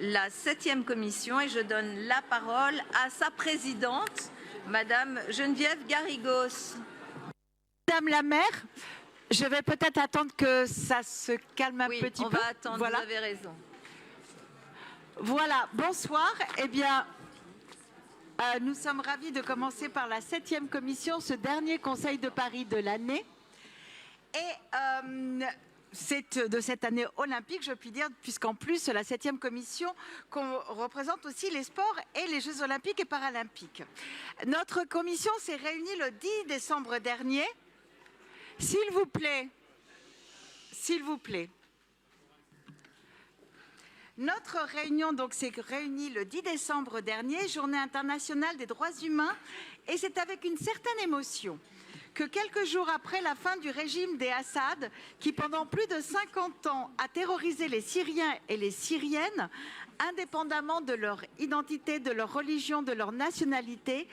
La 7e commission et je donne la parole à sa présidente, Madame Geneviève Garrigos. Madame la maire, je vais peut-être attendre que ça se calme un petit peu. On va attendre, voilà. Vous avez raison. Voilà, bonsoir. Eh bien, nous sommes ravis de commencer par la 7e commission, ce dernier Conseil de Paris de l'année. Et c'est de cette année olympique, je puis dire, puisqu'en plus, la 7e commission représente aussi les sports et les Jeux olympiques et paralympiques. Notre commission s'est réunie le 10 décembre dernier. S'il vous plaît, s'il vous plaît. Notre réunion s'est réunie le 10 décembre dernier, Journée internationale des droits humains, et c'est avec une certaine émotion que quelques jours après la fin du régime des Assad, qui pendant plus de 50 ans a terrorisé les Syriens et les Syriennes, indépendamment de leur identité, de leur religion, de leur nationalité,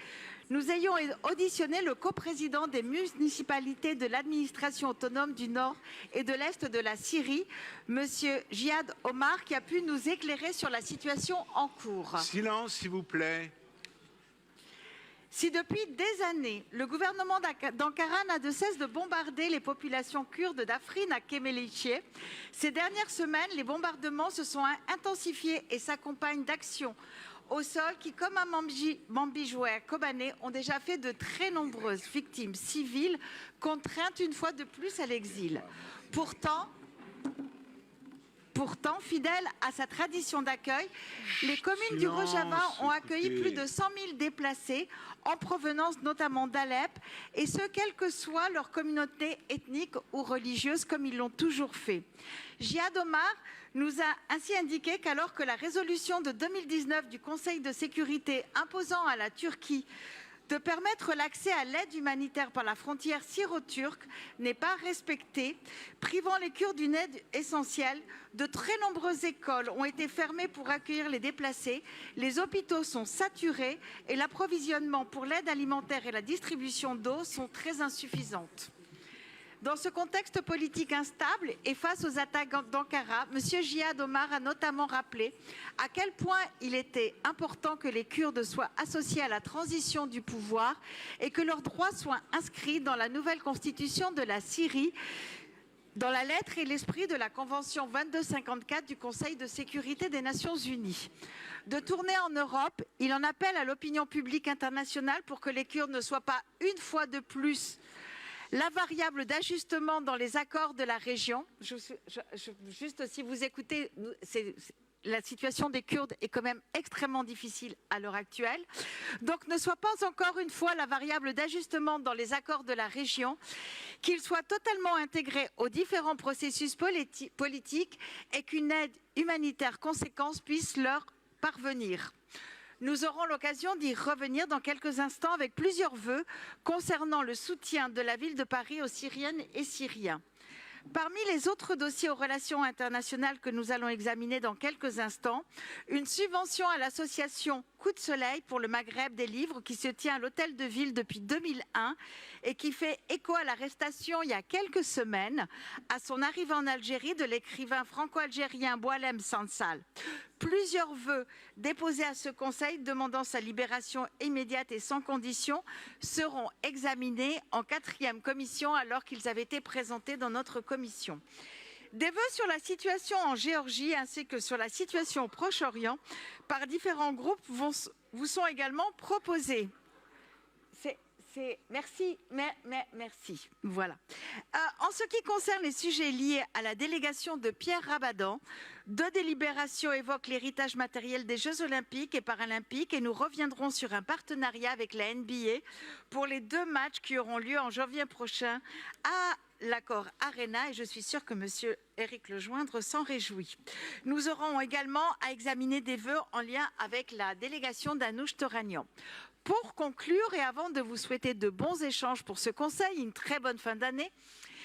nous ayons auditionné le coprésident des municipalités de l'administration autonome du Nord et de l'Est de la Syrie, M. Jihad Omar, qui a pu nous éclairer sur la situation en cours. Silence, s'il vous plaît. Si depuis des années, le gouvernement d'Ankara n'a de cesse de bombarder les populations kurdes d'Afrin à Kemeleiche, ces dernières semaines, les bombardements se sont intensifiés et s'accompagnent d'actions au sol qui, comme à Manbijoué à Kobané, ont déjà fait de très nombreuses victimes civiles contraintes une fois de plus à l'exil. Pourtant, fidèle à sa tradition d'accueil, les communes du Rojava ont accueilli plus de 100 000 déplacés en provenance notamment d'Alep, et ce, quelle que soit leur communauté ethnique ou religieuse, comme ils l'ont toujours fait. Jihad Omar nous a ainsi indiqué qu'alors que la résolution de 2019 du Conseil de sécurité imposant à la Turquie de permettre l'accès à l'aide humanitaire par la frontière syro-turque n'est pas respectée, privant les Kurdes d'une aide essentielle. De très nombreuses écoles ont été fermées pour accueillir les déplacés, les hôpitaux sont saturés et l'approvisionnement pour l'aide alimentaire et la distribution d'eau sont très insuffisantes. Dans ce contexte politique instable et face aux attaques d'Ankara, M. Jihad Omar a notamment rappelé à quel point il était important que les Kurdes soient associés à la transition du pouvoir et que leurs droits soient inscrits dans la nouvelle constitution de la Syrie, dans la lettre et l'esprit de la Convention 2254 du Conseil de sécurité des Nations Unies. De tourner en Europe, il en appelle à l'opinion publique internationale pour que les Kurdes ne soient pas une fois de plus la variable d'ajustement dans les accords de la région. Juste si vous écoutez, la situation des Kurdes est quand même extrêmement difficile à l'heure actuelle. Donc ne soit pas encore une fois la variable d'ajustement dans les accords de la région, qu'il soit totalement intégré aux différents processus politiques et qu'une aide humanitaire conséquente puisse leur parvenir. Nous aurons l'occasion d'y revenir dans quelques instants avec plusieurs vœux concernant le soutien de la ville de Paris aux Syriennes et Syriens. Parmi les autres dossiers aux relations internationales que nous allons examiner dans quelques instants, une subvention à l'association Coup de Soleil pour le Maghreb des livres qui se tient à l'Hôtel de Ville depuis 2001 et qui fait écho à l'arrestation il y a quelques semaines, à son arrivée en Algérie, de l'écrivain franco-algérien Boualem Sansal. Plusieurs vœux déposés à ce Conseil demandant sa libération immédiate et sans condition seront examinés en 4e commission alors qu'ils avaient été présentés dans notre commission. Des vœux sur la situation en Géorgie ainsi que sur la situation au Proche-Orient par différents groupes vous sont également proposés. Merci. Voilà. En ce qui concerne les sujets liés à la délégation de Pierre Rabadan, 2 délibérations évoquent l'héritage matériel des Jeux olympiques et paralympiques et nous reviendrons sur un partenariat avec la NBA pour les 2 matchs qui auront lieu en janvier prochain à l'Accor Arena et je suis sûre que M. Éric Lejoindre s'en réjouit. Nous aurons également à examiner des vœux en lien avec la délégation d'Anouche Toragnan. Pour conclure et avant de vous souhaiter de bons échanges pour ce Conseil, une très bonne fin d'année,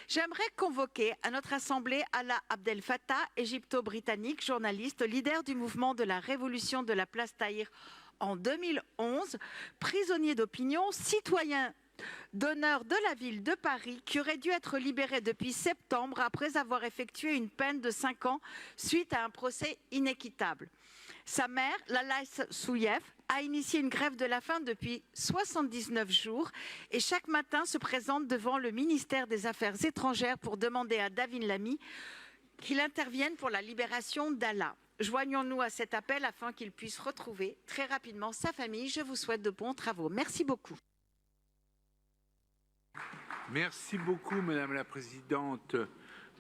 j'aimerais convoquer à notre Assemblée Alaa Abdel Fattah, égypto-britannique, journaliste, leader du mouvement de la révolution de la place Tahrir en 2011, prisonnier d'opinion, citoyen d'honneur de la ville de Paris, qui aurait dû être libéré depuis septembre après avoir effectué une peine de 5 ans suite à un procès inéquitable. Sa mère, Lala Souyev, a initié une grève de la faim depuis 79 jours et chaque matin se présente devant le ministère des Affaires étrangères pour demander à David Lammy qu'il intervienne pour la libération d'Alaa. Joignons-nous à cet appel afin qu'il puisse retrouver très rapidement sa famille. Je vous souhaite de bons travaux. Merci beaucoup. Merci beaucoup, Madame la Présidente.